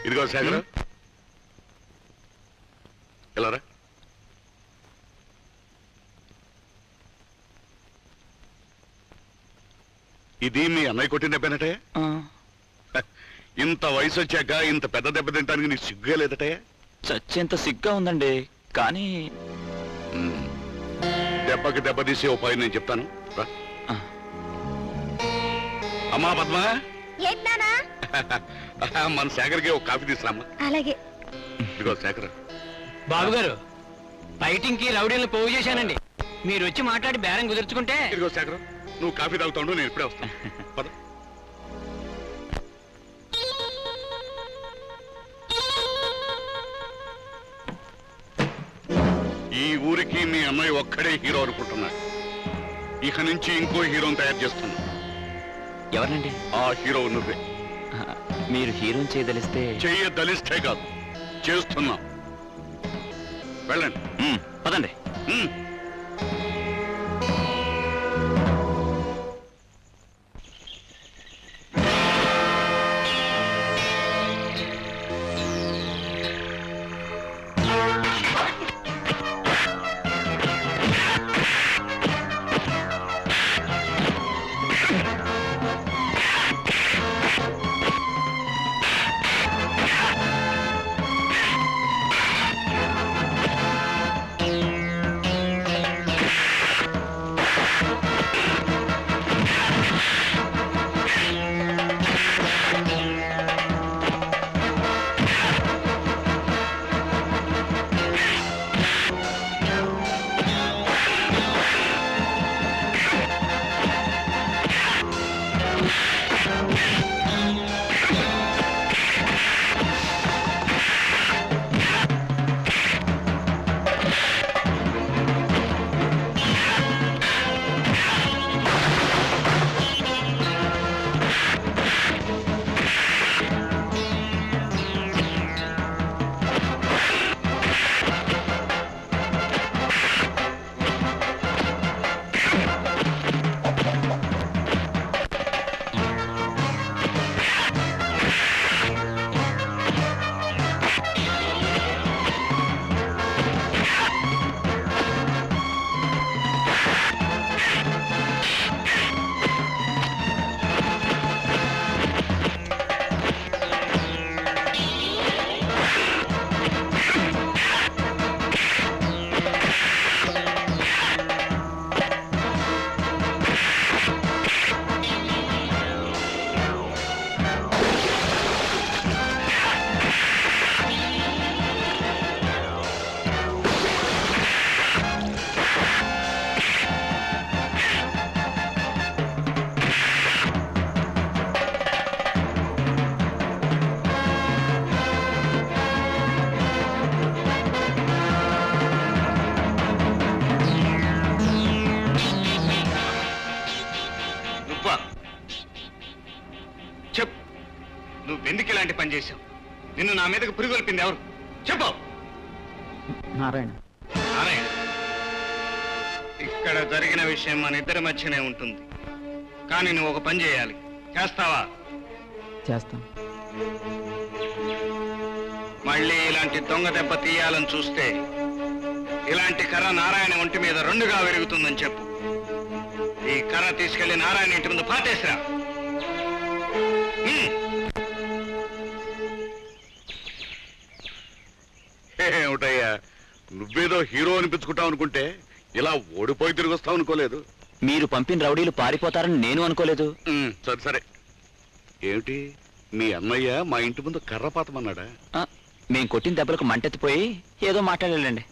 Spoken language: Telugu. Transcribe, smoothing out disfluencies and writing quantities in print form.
ఇదిగో శేఖర్, వెళ్ళరా. ఇది మీ అన్నయ్య కొట్టిన దెబ్బేనటే? ఇంత వయసు వచ్చాక ఇంత పెద్ద దెబ్బ తింటానికి నీకు సిగ్గుగా లేదటే? చచ్చేంత సిగ్గా ఉందండి, కానీ దెబ్బకి దెబ్బ తీసే ఉపాయం నేను చెప్తాను. అమ్మా పద్మ, మన శేఖర్కి ఒక కాఫీ తీసుకురామ్మా. అలాగే. ఇదిగో శేఖర్. బాబు గారు, ఫైటింగ్ కి రౌడీలను పోగు చేశానండి. మీరు వచ్చి మాట్లాడి బేరం కుదుర్చుకుంటే. ఇదిగో శేఖర్, నువ్వు కాఫీ తాగుతాడు, నేను ఇప్పుడే వస్తాను. పద. ఈ ఊరికి మీ అమ్మాయి ఒక్కడే హీరో అనుకుంటున్నాడు. ఇక నుంచి ఇంకో హీరోని తయారు చేస్తున్నా. ఎవరినండి? ఆ హీరో నువ్వే. మీరు హీరోని చేయదలిస్తే? చెయ్యదలిస్తే కాదు, చేస్తున్నా. వెళ్ళండి. పదండి. నువ్వెందుకు ఇలాంటి పని చేశావు? నిన్ను నా మీదకు పురిగొల్పింది ఎవరు? చెప్పు. నారాయణ. నారాయణ, ఇక్కడ జరిగిన విషయం మన ఇద్దరి మధ్యనే ఉంటుంది. కానీ నువ్వు ఒక పని చేయాలి. చేస్తావా? చేస్తాం. మళ్ళీ ఇలాంటి దొంగ దెబ్బ తీయాలని చూస్తే ఇలాంటి కర్ర నారాయణ ఒంటి మీద రెండుగా విరుగుతుందని చెప్పు. ఈ కర్ర తీసుకెళ్లి నారాయణ ఇంటి ముందు పాతేసిరా. ఏమిటయ్యా, నువ్వేదో హీరో అనిపించుకుంటావు అనుకుంటే ఇలా ఓడిపోయి తిరిగి వస్తావు అనుకోలేదు. మీరు పంపిన రౌడీలు పారిపోతారని నేను అనుకోలేదు. సరే సరే. ఏమిటి, మీ అన్నయ్య మా ఇంటి ముందు కర్ర పాతమన్నాడా? మేం కొట్టిన దెబ్బలకు మంటెత్తిపోయి ఏదో మాట్లాడాలండి.